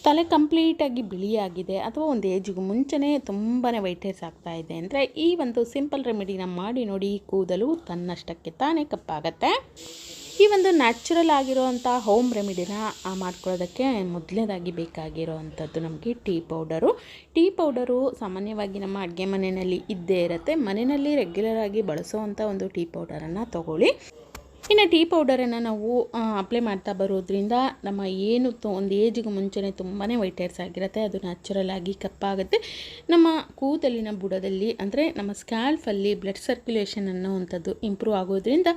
ತಲೆ ಕಂಪ್ಲೀಟಾಗಿ ಬಿಳಿಯಾಗಿದೆ ಅಥವಾ ಒಂದು ಏಜಿಗೂ ಮುಂಚೆನೇ ತುಂಬಾ ವೈಟ್ ಹೇರ್ಸ್ ಆಗ್ತಾ ಇದೆ ಅಂದರೆ ಈ ಒಂದು ಸಿಂಪಲ್ ರೆಮಿಡಿನ ಮಾಡಿ ನೋಡಿ, ಕೂದಲು ತನ್ನಷ್ಟಕ್ಕೆ ತಾನೇ ಕಪ್ಪಾಗತ್ತೆ. ಈ ಒಂದು ನ್ಯಾಚುರಲ್ ಆಗಿರೋವಂಥ ಹೋಮ್ ರೆಮಿಡಿನ ಮಾಡ್ಕೊಳ್ಳೋದಕ್ಕೆ ಮೊದಲನೇದಾಗಿ ಬೇಕಾಗಿರೋವಂಥದ್ದು ನಮಗೆ ಟೀ ಪೌಡರು ಸಾಮಾನ್ಯವಾಗಿ ನಮ್ಮ ಅಡುಗೆ ಮನೆಯಲ್ಲಿ ಇದ್ದೇ ಇರುತ್ತೆ. ಮನೆಯಲ್ಲಿ ರೆಗ್ಯುಲರ್ ಆಗಿ ಬಳಸೋವಂಥ ಒಂದು ಟೀ ಪೌಡರನ್ನು ತೊಗೊಳ್ಳಿ. ಇನ್ನು ಟೀ ಪೌಡರನ್ನು ನಾವು ಅಪ್ಲೈ ಮಾಡ್ತಾ ಬರೋದ್ರಿಂದ ನಮ್ಮ ಏನು ಒಂದು ಏಜಿಗೆ ಮುಂಚೆನೇ ತುಂಬಾ ವೈಟ್ ಹೇರ್ಸ್ ಆಗಿರುತ್ತೆ, ಅದು ನ್ಯಾಚುರಲ್ ಆಗಿ ಕಪ್ಪಾಗುತ್ತೆ. ನಮ್ಮ ಕೂದಲಿನ ಬುಡದಲ್ಲಿ ಅಂದರೆ ನಮ್ಮ ಸ್ಕ್ಯಾಲ್ಫಲ್ಲಿ ಬ್ಲಡ್ ಸರ್ಕ್ಯುಲೇಷನ್ ಅನ್ನೋವಂಥದ್ದು ಇಂಪ್ರೂವ್ ಆಗೋದ್ರಿಂದ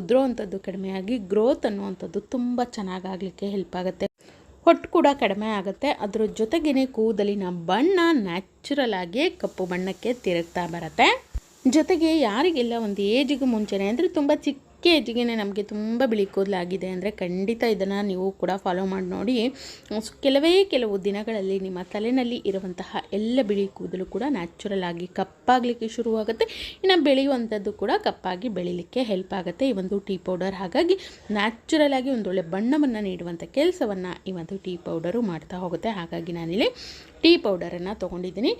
ಉದುರೋವಂಥದ್ದು ಕಡಿಮೆಯಾಗಿ ಗ್ರೋತ್ ಅನ್ನುವಂಥದ್ದು ತುಂಬ ಚೆನ್ನಾಗಾಗಲಿಕ್ಕೆ ಹೆಲ್ಪ್ ಆಗುತ್ತೆ. ಹೊಟ್ಟು ಕೂಡ ಕಡಿಮೆ ಆಗುತ್ತೆ. ಅದರ ಜೊತೆಗೇ ಕೂದಲಿನ ಬಣ್ಣ ನ್ಯಾಚುರಲ್ ಆಗಿ ಕಪ್ಪು ಬಣ್ಣಕ್ಕೆ ತಿರುಗ್ತಾ ಬರುತ್ತೆ. ಜೊತೆಗೆ ಯಾರಿಗೆಲ್ಲ ಒಂದು ಏಜಿಗೆ ಮುಂಚೆನೇ ಅಂದರೆ ತುಂಬ ಚಿಕ್ಕ ಏಜಿಗೆ ನಮಗೆ ತುಂಬ ಬಿಳಿ ಕೂದಲಾಗಿದೆ ಅಂದರೆ ಖಂಡಿತ ಇದನ್ನು ನೀವು ಕೂಡ ಫಾಲೋ ಮಾಡಿ ನೋಡಿ. ಕೆಲವು ದಿನಗಳಲ್ಲಿ ನಿಮ್ಮ ತಲೆಯಲ್ಲಿ ಇರುವಂತಹ ಎಲ್ಲ ಬಿಳಿ ಕೂದಲು ಕೂಡ ನ್ಯಾಚುರಲ್ ಆಗಿ ಕಪ್ಪಾಗಲಿಕ್ಕೆ ಶುರುವಾಗುತ್ತೆ. ಇನ್ನು ಬೆಳೆಯುವಂಥದ್ದು ಕೂಡ ಕಪ್ಪಾಗಿ ಬೆಳೀಲಿಕ್ಕೆ ಹೆಲ್ಪ್ ಆಗುತ್ತೆ ಈ ಒಂದು ಟೀ ಪೌಡರ್. ಹಾಗಾಗಿ ನ್ಯಾಚುರಲ್ ಆಗಿ ಒಂದೊಳ್ಳೆ ಬಣ್ಣವನ್ನು ನೀಡುವಂಥ ಕೆಲಸವನ್ನು ಈ ಒಂದು ಟೀ ಪೌಡರು ಮಾಡ್ತಾ ಹೋಗುತ್ತೆ. ಹಾಗಾಗಿ ನಾನಿಲ್ಲಿ ಟೀ ಪೌಡರನ್ನು ತೊಗೊಂಡಿದ್ದೀನಿ.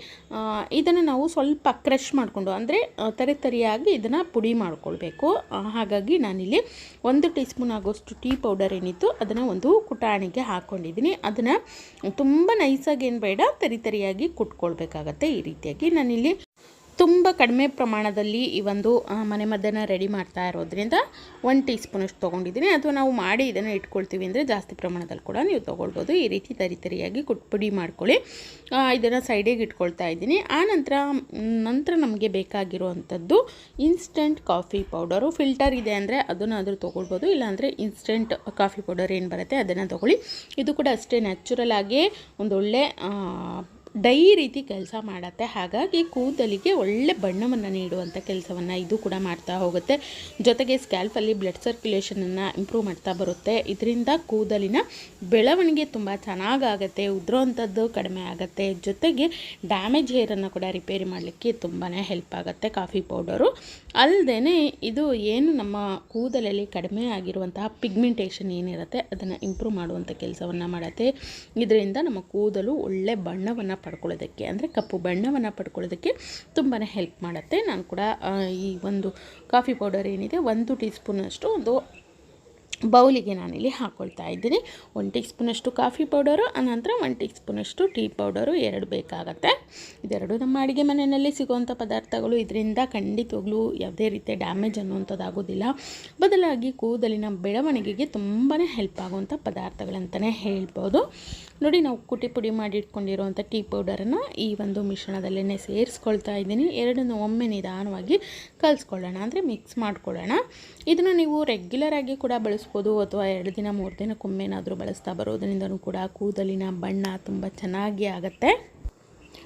ಇದನ್ನು ನಾವು ಸ್ವಲ್ಪ ಕ್ರಷ್ ಮಾಡಿಕೊಂಡು ಅಂದರೆ ತರಿಯಾಗಿ ಇದನ್ನು ಪುಡಿ ಮಾಡ್ಕೊಳ್ಬೇಕು. ಹಾಗಾಗಿ ನಾನಿಲ್ಲಿ 1 ಟೀ ಸ್ಪೂನ್ ಆಗೋಷ್ಟು ಟೀ ಪೌಡರ್ ಏನಿತ್ತು ಅದನ್ನು ಒಂದು ಕುಟಾಣಿಗೆ ಹಾಕ್ಕೊಂಡಿದ್ದೀನಿ. ಅದನ್ನು ತುಂಬ ನೈಸಾಗಿ ಏನು ಬೇಡ, ತರಿಯಾಗಿ ಕುಟ್ಕೊಳ್ಬೇಕಾಗತ್ತೆ. ಈ ರೀತಿಯಾಗಿ ನಾನಿಲ್ಲಿ ತುಂಬ ಕಡಿಮೆ ಪ್ರಮಾಣದಲ್ಲಿ ಈ ಒಂದು ಮನೆಮದ್ದನ್ನು ರೆಡಿ ಮಾಡ್ತಾ ಇರೋದ್ರಿಂದ 1 ಟೀ ಸ್ಪೂನಷ್ಟು ತೊಗೊಂಡಿದ್ದೀನಿ. ಅಥವಾ ನಾವು ಮಾಡಿ ಇದನ್ನು ಇಟ್ಕೊಳ್ತೀವಿ ಅಂದರೆ ಜಾಸ್ತಿ ಪ್ರಮಾಣದಲ್ಲಿ ಕೂಡ ನೀವು ತೊಗೊಳ್ಬೋದು. ಈ ರೀತಿ ತರಿಯಾಗಿ ಪುಡಿ ಮಾಡ್ಕೊಳ್ಳಿ. ಇದನ್ನು ಸೈಡಿಗೆ ಇಟ್ಕೊಳ್ತಾ ಇದ್ದೀನಿ. ನಂತರ ನಮಗೆ ಬೇಕಾಗಿರುವಂಥದ್ದು ಇನ್ಸ್ಟೆಂಟ್ ಕಾಫಿ ಪೌಡರು. ಫಿಲ್ಟರ್ ಇದೆ ಅಂದರೆ ಅದನ್ನಾದರೂ ತೊಗೊಳ್ಬೋದು, ಇಲ್ಲಾಂದರೆ ಇನ್ಸ್ಟೆಂಟ್ ಕಾಫಿ ಪೌಡರ್ ಏನು ಬರುತ್ತೆ ಅದನ್ನು ತೊಗೊಳ್ಳಿ. ಇದು ಕೂಡ ಅಷ್ಟೇ ನ್ಯಾಚುರಲ್ ಆಗಿ ಒಂದೊಳ್ಳೆ ಡೈ ರೀತಿ ಕೆಲಸ ಮಾಡುತ್ತೆ. ಹಾಗಾಗಿ ಕೂದಲಿಗೆ ಒಳ್ಳೆ ಬಣ್ಣವನ್ನು ನೀಡುವಂಥ ಕೆಲಸವನ್ನು ಇದು ಕೂಡ ಮಾಡ್ತಾ ಹೋಗುತ್ತೆ. ಜೊತೆಗೆ ಸ್ಕ್ಯಾಲ್ಫಲ್ಲಿ ಬ್ಲಡ್ ಸರ್ಕ್ಯುಲೇಷನನ್ನು ಇಂಪ್ರೂವ್ ಮಾಡ್ತಾ ಬರುತ್ತೆ. ಇದರಿಂದ ಕೂದಲಿನ ಬೆಳವಣಿಗೆ ತುಂಬ ಚೆನ್ನಾಗಾಗುತ್ತೆ, ಉದುರೋವಂಥದ್ದು ಕಡಿಮೆ ಆಗುತ್ತೆ. ಜೊತೆಗೆ ಡ್ಯಾಮೇಜ್ ಹೇರನ್ನು ಕೂಡ ರಿಪೇರಿ ಮಾಡಲಿಕ್ಕೆ ತುಂಬಾ ಹೆಲ್ಪ್ ಆಗುತ್ತೆ ಕಾಫಿ ಪೌಡರು. ಅಲ್ಲದೆ ಇದು ಏನು ನಮ್ಮ ಕೂದಲಲ್ಲಿ ಕಡಿಮೆ ಆಗಿರುವಂತಹ ಪಿಗ್ಮೆಂಟೇಷನ್ ಏನಿರುತ್ತೆ ಅದನ್ನು ಇಂಪ್ರೂವ್ ಮಾಡುವಂಥ ಕೆಲಸವನ್ನು ಮಾಡುತ್ತೆ. ಇದರಿಂದ ನಮ್ಮ ಕೂದಲು ಒಳ್ಳೆ ಬಣ್ಣವನ್ನು ಪಡ್ಕೊಳ್ಳೋದಕ್ಕೆ ಅಂದರೆ ಕಪ್ಪು ಬಣ್ಣವನ್ನು ಪಡ್ಕೊಳ್ಳೋದಕ್ಕೆ ತುಂಬಾ ಹೆಲ್ಪ್ ಮಾಡುತ್ತೆ. ನಾನು ಕೂಡ ಈ ಒಂದು ಕಾಫಿ ಪೌಡರ್ ಏನಿದೆ 1 ಟೀ ಸ್ಪೂನಷ್ಟು ಒಂದು ಬೌಲಿಗೆ ನಾನಿಲ್ಲಿ ಹಾಕ್ಕೊಳ್ತಾ ಇದ್ದೀನಿ. 1 ಟೀ ಸ್ಪೂನಷ್ಟು ಕಾಫಿ ಪೌಡರು, ಅನಂತರ 1 ಟೀ ಸ್ಪೂನಷ್ಟು ಟೀ ಪೌಡರು 2 ಬೇಕಾಗತ್ತೆ. ಇದೆರಡು ನಮ್ಮ ಅಡುಗೆ ಮನೆಯಲ್ಲಿ ಸಿಗುವಂಥ ಪದಾರ್ಥಗಳು. ಇದರಿಂದ ಖಂಡಿತವಾಗ್ಲೂ ಯಾವುದೇ ರೀತಿಯ ಡ್ಯಾಮೇಜ್ ಅನ್ನುವಂಥದ್ದು ಆಗೋದಿಲ್ಲ. ಬದಲಾಗಿ ಕೂದಲಿನ ಬೆಳವಣಿಗೆಗೆ ತುಂಬಾ ಹೆಲ್ಪ್ ಆಗುವಂಥ ಪದಾರ್ಥಗಳಂತಲೇ ಹೇಳ್ಬೋದು. ನೋಡಿ, ನಾವು ಪುಡಿ ಮಾಡಿ ಇಟ್ಕೊಂಡಿರುವಂಥ ಟೀ ಪೌಡರನ್ನು ಈ ಒಂದು ಮಿಶ್ರಣದಲ್ಲೇ ಸೇರಿಸ್ಕೊಳ್ತಾ ಇದ್ದೀನಿ. ಎರಡನ್ನೂ ಒಮ್ಮೆ ನಿಧಾನವಾಗಿ ಕಲಿಸ್ಕೊಳ್ಳೋಣ, ಅಂದರೆ ಮಿಕ್ಸ್ ಮಾಡ್ಕೊಳ್ಳೋಣ. ಇದನ್ನು ನೀವು ರೆಗ್ಯುಲರ್ ಆಗಿ ಕೂಡ ಬಳಸ್ಬೋದು ಅಥವಾ 2 ದಿನ 3 ದಿನಕ್ಕೊಮ್ಮೆನಾದರೂ ಬಳಸ್ತಾ ಬರೋದ್ರಿಂದನೂ ಕೂಡ ಕೂದಲಿನ ಬಣ್ಣ ತುಂಬ ಚೆನ್ನಾಗಿ ಆಗುತ್ತೆ.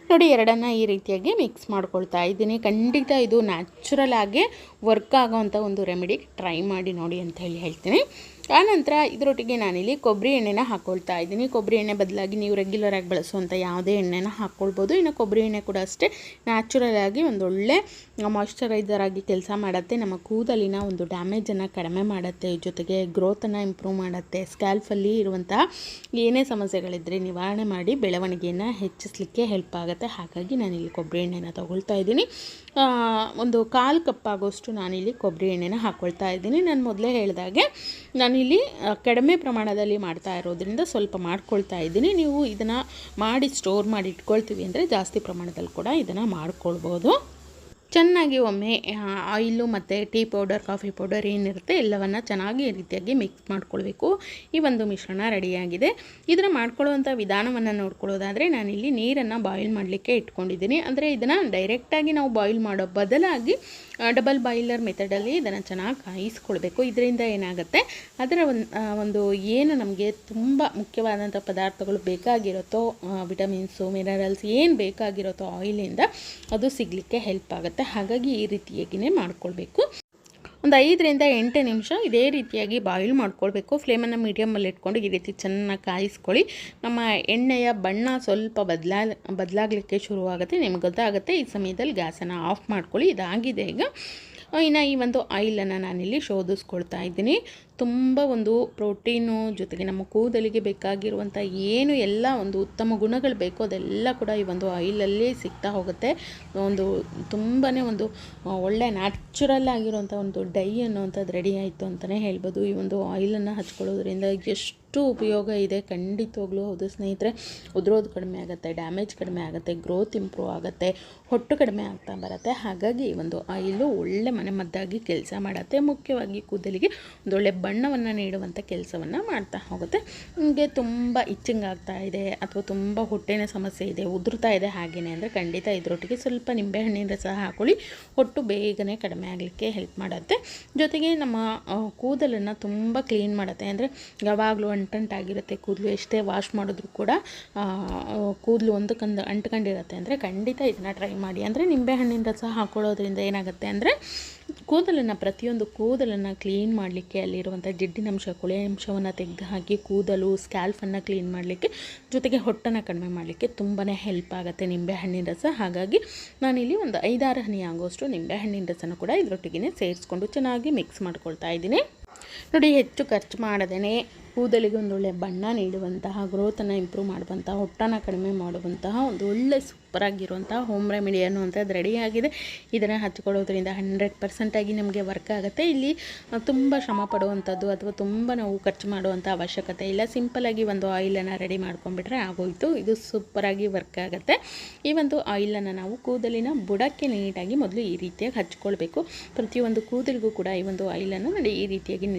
ನೋಡಿ, ಎರಡನ್ನು ಈ ರೀತಿಯಾಗಿ ಮಿಕ್ಸ್ ಮಾಡ್ಕೊಳ್ತಾ ಇದ್ದೀನಿ. ಖಂಡಿತ ಇದು ನ್ಯಾಚುರಲ್ ಆಗಿ ವರ್ಕ್ ಆಗೋವಂಥ ಒಂದು ರೆಮಿಡಿ. ಟ್ರೈ ಮಾಡಿ ನೋಡಿ ಅಂತ ಹೇಳ್ತೀನಿ. ಆನಂತರ ಇದರೊಟ್ಟಿಗೆ ನಾನಿಲ್ಲಿ ಕೊಬ್ಬರಿ ಎಣ್ಣೆನ ಹಾಕ್ಕೊಳ್ತಾ ಇದ್ದೀನಿ. ಕೊಬ್ಬರಿ ಎಣ್ಣೆ ಬದಲಾಗಿ ನೀವು ರೆಗ್ಯುಲರ್ ಆಗಿ ಬಳಸುವಂಥ ಯಾವುದೇ ಎಣ್ಣೆನ ಹಾಕ್ಕೊಳ್ಬೋದು. ಇನ್ನು ಕೊಬ್ಬರಿ ಎಣ್ಣೆ ಕೂಡ ಅಷ್ಟೇ ನ್ಯಾಚುರಲ್ ಆಗಿ ಒಂದೊಳ್ಳೆ ಮಾಯ್ಶ್ಚರೈಸರ್ ಆಗಿ ಕೆಲಸ ಮಾಡುತ್ತೆ. ನಮ್ಮ ಕೂದಲಿನ ಒಂದು ಡ್ಯಾಮೇಜನ್ನು ಕಡಿಮೆ ಮಾಡುತ್ತೆ, ಜೊತೆಗೆ ಗ್ರೋತನ್ನು ಇಂಪ್ರೂವ್ ಮಾಡುತ್ತೆ. ಸ್ಕ್ಯಾಲ್ಫಲ್ಲಿ ಇರುವಂತಹ ಏನೇ ಸಮಸ್ಯೆಗಳಿದ್ದರೆ ನಿವಾರಣೆ ಮಾಡಿ ಬೆಳವಣಿಗೆಯನ್ನು ಹೆಚ್ಚಿಸಲಿಕ್ಕೆ ಹೆಲ್ಪ್ ಆಗುತ್ತೆ. ಹಾಗಾಗಿ ನಾನಿಲ್ಲಿ ಕೊಬ್ಬರಿ ಎಣ್ಣೆನ ತೊಗೊಳ್ತಾ ಇದ್ದೀನಿ. ಒಂದು 1/4 ಕಪ್ ಆಗೋಷ್ಟು ನಾನಿಲ್ಲಿ ಕೊಬ್ಬರಿ ಎಣ್ಣೆನ ಹಾಕ್ಕೊಳ್ತಾ ಇದ್ದೀನಿ. ನಾನು ಮೊದಲೇ ಹೇಳಿದಾಗೆ ನಾನಿಲ್ಲಿ ಕಡಿಮೆ ಪ್ರಮಾಣದಲ್ಲಿ ಮಾಡ್ತಾ ಇರೋದ್ರಿಂದ ಸ್ವಲ್ಪ ಮಾಡ್ಕೊಳ್ತಾ ಇದ್ದೀನಿ. ನೀವು ಇದನ್ನು ಮಾಡಿ ಸ್ಟೋರ್ ಮಾಡಿ ಇಟ್ಕೊಳ್ತೀವಿ ಅಂದರೆ ಜಾಸ್ತಿ ಪ್ರಮಾಣದಲ್ಲಿ ಕೂಡ ಇದನ್ನು ಮಾಡ್ಕೊಳ್ಬೋದು. ಚೆನ್ನಾಗಿ ಒಮ್ಮೆ ಆಯಿಲು ಮತ್ತು ಟೀ ಪೌಡರ್, ಕಾಫಿ ಪೌಡರ್ ಏನಿರುತ್ತೆ ಎಲ್ಲವನ್ನು ಚೆನ್ನಾಗಿ ಈ ರೀತಿಯಾಗಿ ಮಿಕ್ಸ್ ಮಾಡ್ಕೊಳ್ಬೇಕು. ಈ ಒಂದು ಮಿಶ್ರಣ ರೆಡಿಯಾಗಿದೆ. ಇದನ್ನು ಮಾಡ್ಕೊಳ್ಳುವಂಥ ವಿಧಾನವನ್ನು ನೋಡ್ಕೊಳ್ಳೋದಾದರೆ ನಾನಿಲ್ಲಿ ನೀರನ್ನು ಬಾಯ್ಲ್ ಮಾಡಲಿಕ್ಕೆ ಇಟ್ಕೊಂಡಿದ್ದೀನಿ. ಅಂದರೆ ಇದನ್ನು ಡೈರೆಕ್ಟಾಗಿ ನಾವು ಬಾಯ್ಲ್ ಮಾಡೋ ಬದಲಾಗಿ ಡಬಲ್ ಬಾಯ್ಲರ್ ಮೆಥಡಲ್ಲಿ ಇದನ್ನು ಚೆನ್ನಾಗಿ ಕಾಯಿಸ್ಕೊಳ್ಬೇಕು. ಇದರಿಂದ ಏನಾಗುತ್ತೆ, ಅದರ ಒಂದು ಏನು ನಮಗೆ ತುಂಬ ಮುಖ್ಯವಾದಂಥ ಪದಾರ್ಥಗಳು ಬೇಕಾಗಿರುತ್ತೋ, ವಿಟಮಿನ್ಸು, ಮಿನರಲ್ಸ್ ಏನು ಬೇಕಾಗಿರುತ್ತೋ ಆಯಿಲಿಂದ ಅದು ಸಿಗಲಿಕ್ಕೆ ಹೆಲ್ಪ್ ಆಗುತ್ತೆ. ಹಾಗಾಗಿ ಈ ರೀತಿಯಾಗಿಯೇ ಮಾಡ್ಕೊಳ್ಬೇಕು. ಒಂದು 5 ರಿಂದ 8 ನಿಮಿಷ ಇದೇ ರೀತಿಯಾಗಿ ಬಾಯ್ಲ್ ಮಾಡ್ಕೊಳ್ಬೇಕು. ಫ್ಲೇಮನ್ನು ಮೀಡಿಯಮಲ್ಲಿ ಇಟ್ಕೊಂಡು ಈ ರೀತಿ ಚೆನ್ನಾಗಿ ಕಾಯಿಸ್ಕೊಳ್ಳಿ. ನಮ್ಮ ಎಣ್ಣೆಯ ಬಣ್ಣ ಸ್ವಲ್ಪ ಬದಲಾಗಲಿಕ್ಕೆ ಶುರುವಾಗುತ್ತೆ, ನಿಮ್ಗೆ ಗೊತ್ತಾಗುತ್ತೆ. ಈ ಸಮಯದಲ್ಲಿ ಗ್ಯಾಸನ್ನು ಆಫ್ ಮಾಡ್ಕೊಳ್ಳಿ. ಇದಾಗಿದೆ ಈಗ. ಇನ್ನು ಈ ಒಂದು ಆಯಿಲನ್ನು ನಾನಿಲ್ಲಿ ಶೋಧಿಸ್ಕೊಳ್ತಾ ಇದ್ದೀನಿ. ತುಂಬ ಒಂದು ಪ್ರೋಟೀನು ಜೊತೆಗೆ ನಮ್ಮ ಕೂದಲಿಗೆ ಬೇಕಾಗಿರುವಂಥ ಏನು ಎಲ್ಲ ಒಂದು ಉತ್ತಮ ಗುಣಗಳು ಬೇಕೋ ಅದೆಲ್ಲ ಕೂಡ ಈ ಒಂದು ಆಯಿಲಲ್ಲಿ ಸಿಗ್ತಾ ಹೋಗುತ್ತೆ. ಒಂದು ತುಂಬಾ ಒಂದು ಒಳ್ಳೆ ನ್ಯಾಚುರಲ್ ಆಗಿರುವಂಥ ಒಂದು ಡೈ ಅನ್ನುವಂಥದ್ದು ರೆಡಿ ಆಯಿತು ಅಂತಲೇ ಹೇಳ್ಬೋದು. ಈ ಒಂದು ಆಯಿಲನ್ನು ಹಚ್ಕೊಳ್ಳೋದ್ರಿಂದ ಎಷ್ಟು ಉಪಯೋಗ ಇದೆ, ಖಂಡಿತವಾಗ್ಲೂ ಹೌದು ಸ್ನೇಹಿತರೆ. ಉದುರೋದು ಕಡಿಮೆ ಆಗುತ್ತೆ, ಡ್ಯಾಮೇಜ್ ಕಡಿಮೆ ಆಗುತ್ತೆ, ಗ್ರೋತ್ ಇಂಪ್ರೂವ್ ಆಗುತ್ತೆ, ಹೊಟ್ಟು ಕಡಿಮೆ ಆಗ್ತಾ ಬರುತ್ತೆ. ಹಾಗಾಗಿ ಈ ಒಂದು ಆಯಿಲು ಒಳ್ಳೆ ಮನೆಮದ್ದಾಗಿ ಕೆಲಸ ಮಾಡುತ್ತೆ. ಮುಖ್ಯವಾಗಿ ಕೂದಲಿಗೆ ಒಂದೊಳ್ಳೆ ಬಣ್ಣವನ್ನು ನೀಡುವಂಥ ಕೆಲಸವನ್ನು ಮಾಡ್ತಾ ಹೋಗುತ್ತೆ. ನಿಮಗೆ ತುಂಬ ಇಚ್ಚಿಂಗ್ ಆಗ್ತಾ ಇದೆ ಅಥವಾ ತುಂಬ ಹೊಟ್ಟೆನ ಸಮಸ್ಯೆ ಇದೆ, ಉದುರ್ತಾ ಇದೆ ಹಾಗೆಯೇ ಅಂದರೆ ಖಂಡಿತ ಇದರೊಟ್ಟಿಗೆ ಸ್ವಲ್ಪ ನಿಂಬೆಹಣ್ಣಿನ ರಸ ಹಾಕೊಳ್ಳಿ. ಹೊಟ್ಟು ಬೇಗನೆ ಕಡಿಮೆ ಆಗಲಿಕ್ಕೆ ಹೆಲ್ಪ್ ಮಾಡುತ್ತೆ. ಜೊತೆಗೆ ನಮ್ಮ ಕೂದಲನ್ನು ತುಂಬ ಕ್ಲೀನ್ ಮಾಡುತ್ತೆ. ಅಂದರೆ ಯಾವಾಗಲೂ ಅಂಟಂಟಾಗಿರುತ್ತೆ ಕೂದಲು, ಎಷ್ಟೇ ವಾಶ್ ಮಾಡಿದ್ರೂ ಕೂಡ ಕೂದಲು ಒಂದಕ್ಕೊಂದು ಅಂಟ್ಕೊಂಡಿರುತ್ತೆ. ಅಂದರೆ ಖಂಡಿತ ಇದನ್ನು ಟ್ರೈ ಮಾಡಿ. ಅಂದರೆ ನಿಂಬೆಹಣ್ಣಿನ ರಸ ಹಾಕೊಳ್ಳೋದ್ರಿಂದ ಏನಾಗುತ್ತೆ ಅಂದರೆ ಪ್ರತಿಯೊಂದು ಕೂದಲನ್ನು ಕ್ಲೀನ್ ಮಾಡಲಿಕ್ಕೆ, ಅಲ್ಲಿರುವಂಥ ಜಿಡ್ಡಿನಂಶ ಕೊಳೆ ಅಂಶವನ್ನು ತೆಗೆದು ಹಾಕಿ ಕೂದಲು ಸ್ಕ್ಯಾಲ್ಫನ್ನು ಕ್ಲೀನ್ ಮಾಡಲಿಕ್ಕೆ, ಜೊತೆಗೆ ಹೊಟ್ಟನ್ನು ಕಡಿಮೆ ಮಾಡಲಿಕ್ಕೆ ತುಂಬಾ ಹೆಲ್ಪ್ ಆಗುತ್ತೆ ನಿಂಬೆಹಣ್ಣಿನ ರಸ. ಹಾಗಾಗಿ ನಾನಿಲ್ಲಿ ಒಂದು 5-6 ಹನಿ ಆಗೋಷ್ಟು ನಿಂಬೆಹಣ್ಣಿನ ರಸನ ಕೂಡ ಇದರೊಟ್ಟಿಗೆ ಸೇರಿಸ್ಕೊಂಡು ಚೆನ್ನಾಗಿ ಮಿಕ್ಸ್ ಮಾಡ್ಕೊಳ್ತಾ ಇದ್ದೀನಿ. ನೋಡಿ, ಹೆಚ್ಚು ಖರ್ಚು ಮಾಡದೇ ಕೂದಲಿಗೆ ಒಂದೊಳ್ಳೆ ಬಣ್ಣ ನೀಡುವಂತಹ, ಗ್ರೋತನ್ನು ಇಂಪ್ರೂವ್ ಮಾಡುವಂತಹ, ಹೊಟ್ಟನ್ನು ಕಡಿಮೆ ಮಾಡುವಂತಹ ಒಂದು ಒಳ್ಳೆ ಸೂಪರಾಗಿರುವಂತಹ ಹೋಮ್ ರೆಮಿಡಿ ಅನ್ನುವಂಥದ್ದು ರೆಡಿಯಾಗಿದೆ. ಇದನ್ನು ಹಚ್ಕೊಳ್ಳೋದ್ರಿಂದ 100% ಆಗಿ ನಮಗೆ ವರ್ಕ್ ಆಗುತ್ತೆ. ಇಲ್ಲಿ ತುಂಬ ಶ್ರಮ ಪಡುವಂಥದ್ದು ಅಥವಾ ತುಂಬ ನಾವು ಖರ್ಚು ಮಾಡುವಂಥ ಅವಶ್ಯಕತೆ ಇಲ್ಲ. ಸಿಂಪಲಾಗಿ ಒಂದು ಆಯಿಲನ್ನು ರೆಡಿ ಮಾಡ್ಕೊಂಡ್ಬಿಟ್ರೆ ಆಗೋಯಿತು. ಇದು ಸೂಪರಾಗಿ ವರ್ಕ್ ಆಗುತ್ತೆ. ಈ ಒಂದು ಆಯಿಲನ್ನು ನಾವು ಕೂದಲಿನ ಬುಡಕ್ಕೆ ನೀಟಾಗಿ ಮೊದಲು ಈ ರೀತಿಯಾಗಿ ಹಚ್ಕೊಳ್ಬೇಕು. ಪ್ರತಿಯೊಂದು ಕೂದಲಿಗೂ ಕೂಡ ಈ ಒಂದು ಆಯಿಲನ್ನು ನೋಡಿ ಈ ರೀತಿಯಾಗಿ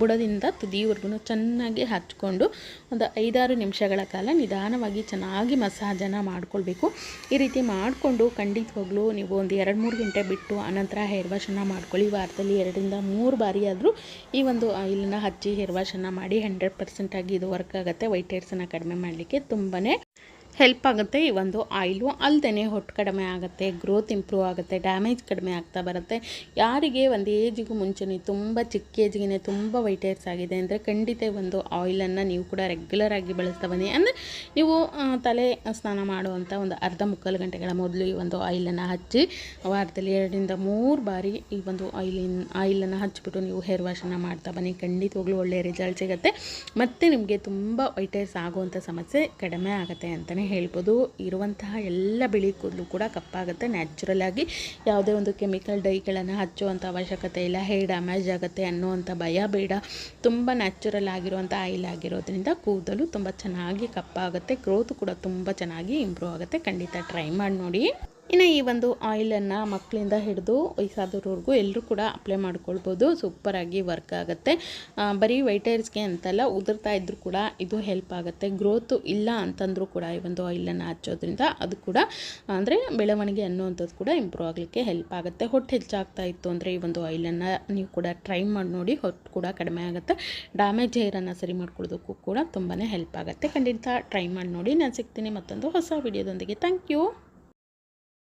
ಬುಡದಿಂದ ತುದಿವರೆಗೂ ಚೆನ್ನಾಗಿ ಹಚ್ಕೊಂಡು ಒಂದು 5-6 ನಿಮಿಷಗಳ ಕಾಲ ನಿಧಾನವಾಗಿ ಚೆನ್ನಾಗಿ ಮಸಾಜನ್ನು ಮಾಡ್ಕೊಳ್ಬೇಕು. ಈ ರೀತಿ ಮಾಡಿಕೊಂಡು ಖಂಡಿತವಾಗ್ಲೂ ನೀವು ಒಂದು 2-3 ಗಂಟೆ ಬಿಟ್ಟು ಅನಂತರ ಹೇರ್ ವಾಶನ್ನು ಮಾಡ್ಕೊಳ್ಳಿ. ವಾರದಲ್ಲಿ 2-3 ಬಾರಿ ಆದರೂ ಈ ಒಂದು ಆಯಿಲನ್ನು ಹಚ್ಚಿ ಹೇರ್ ವಾಶನ್ನು ಮಾಡಿ. 100% ಆಗಿ ಇದು ವರ್ಕ್ ಆಗುತ್ತೆ. ವೈಟ್ ಹೇರ್ಸನ್ನು ಕಡಿಮೆ ಮಾಡಲಿಕ್ಕೆ ತುಂಬಾ ಹೆಲ್ಪ್ ಆಗುತ್ತೆ ಈ ಒಂದು ಆಯಿಲು. ಅಲ್ಲದೆ ಹೊಟ್ಟು ಕಡಿಮೆ ಆಗುತ್ತೆ, ಗ್ರೋತ್ ಇಂಪ್ರೂವ್ ಆಗುತ್ತೆ, ಡ್ಯಾಮೇಜ್ ಕಡಿಮೆ ಆಗ್ತಾ ಬರುತ್ತೆ. ಯಾರಿಗೆ ಒಂದು ಏಜಿಗೂ ಮುಂಚೆನೇ ತುಂಬ ಚಿಕ್ಕ ಏಜ್ಗೆ ತುಂಬ ವೈಟ್ ಹೇರ್ಸ್ ಆಗಿದೆ ಅಂದರೆ ಖಂಡಿತ ಒಂದು ಆಯಿಲನ್ನು ನೀವು ಕೂಡ ರೆಗ್ಯುಲರಾಗಿ ಬಳಸ್ತಾ ಬನ್ನಿ. ಅಂದರೆ ನೀವು ತಲೆ ಸ್ನಾನ ಮಾಡುವಂಥ ಒಂದು ಅರ್ಧ-ಮುಕ್ಕಾಲು ಗಂಟೆಗಳ ಮೊದಲು ಈ ಒಂದು ಆಯಿಲನ್ನು ಹಚ್ಚಿ ವಾರದಲ್ಲಿ 2-3 ಬಾರಿ ಈ ಒಂದು ಆಯಿಲನ್ನು ಹಚ್ಚಿಬಿಟ್ಟು ನೀವು ಹೇರ್ ವಾಶನ್ನು ಮಾಡ್ತಾ ಬನ್ನಿ. ಖಂಡಿತವಾಗ್ಲೂ ಒಳ್ಳೆಯ ರಿಸಲ್ಟ್ ಸಿಗುತ್ತೆ. ಮತ್ತು ನಿಮಗೆ ತುಂಬ ವೈಟ್ ಹೇರ್ಸ್ ಆಗುವಂಥ ಸಮಸ್ಯೆ ಕಡಿಮೆ ಆಗುತ್ತೆ ಅಂತಲೇ ಹೇಳ್ಬೋದು. ಇರುವಂತಹ ಎಲ್ಲ ಬಿಳಿ ಕೂದಲು ಕೂಡ ಕಪ್ಪಾಗುತ್ತೆ ನ್ಯಾಚುರಲ್ ಆಗಿ. ಯಾವುದೇ ಒಂದು ಕೆಮಿಕಲ್ ಡೈಗಳನ್ನು ಹಚ್ಚುವಂಥ ಅವಶ್ಯಕತೆ ಇಲ್ಲ. ಹೇರ್ ಡ್ಯಾಮೇಜ್ ಆಗುತ್ತೆ ಅನ್ನುವಂಥ ಭಯ ಬೇಡ. ತುಂಬ ನ್ಯಾಚುರಲ್ ಆಗಿರುವಂಥ ಆಯಿಲ್ ಆಗಿರೋದ್ರಿಂದ ಕೂದಲು ತುಂಬ ಚೆನ್ನಾಗಿ ಕಪ್ಪಾಗುತ್ತೆ. ಗ್ರೋತ್ ಕೂಡ ತುಂಬ ಚೆನ್ನಾಗಿ ಇಂಪ್ರೂವ್ ಆಗುತ್ತೆ. ಖಂಡಿತ ಟ್ರೈ ಮಾಡಿ ನೋಡಿ. ಇನ್ನು ಈ ಒಂದು ಆಯಿಲನ್ನು ಮಕ್ಕಳಿಂದ ಹಿಡಿದು ವಯಸ್ಸಾದವ್ರವರೆಗೂ ಎಲ್ಲರೂ ಕೂಡ ಅಪ್ಲೈ ಮಾಡ್ಕೊಳ್ಬೋದು. ಸೂಪರಾಗಿ ವರ್ಕ್ ಆಗುತ್ತೆ. ಬರೀ ವೈಟ್ ಹೇರ್ಸ್ಗೆ ಅಂತಲ್ಲ, ಉದುರ್ತಾ ಇದ್ದರೂ ಕೂಡ ಇದು ಹೆಲ್ಪ್ ಆಗುತ್ತೆ. ಗ್ರೋತು ಇಲ್ಲ ಅಂತಂದರೂ ಕೂಡ ಈ ಒಂದು ಆಯಿಲನ್ನು ಹಚ್ಚೋದ್ರಿಂದ ಅದು ಕೂಡ ಅಂದರೆ ಬೆಳವಣಿಗೆ ಅನ್ನುವಂಥದ್ದು ಕೂಡ ಇಂಪ್ರೂವ್ ಆಗಲಿಕ್ಕೆ ಹೆಲ್ಪ್ ಆಗುತ್ತೆ. ಹೊಟ್ಟು ಹೆಚ್ಚಾಗ್ತಾ ಇತ್ತು ಅಂದರೆ ಈ ಒಂದು ಆಯಿಲನ್ನು ನೀವು ಕೂಡ ಟ್ರೈ ಮಾಡಿ ನೋಡಿ. ಹೊಟ್ಟು ಕೂಡ ಕಡಿಮೆ ಆಗುತ್ತೆ. ಡ್ಯಾಮೇಜ್ ಹೇರನ್ನು ಸರಿ ಮಾಡ್ಕೊಳ್ಳೋದಕ್ಕೂ ಕೂಡ ತುಂಬಾ ಹೆಲ್ಪ್ ಆಗುತ್ತೆ. ಖಂಡಿತ ಟ್ರೈ ಮಾಡಿ ನೋಡಿ. ನಾನು ಸಿಗ್ತೀನಿ ಮತ್ತೊಂದು ಹೊಸ ವಿಡಿಯೋದೊಂದಿಗೆ. Thank you.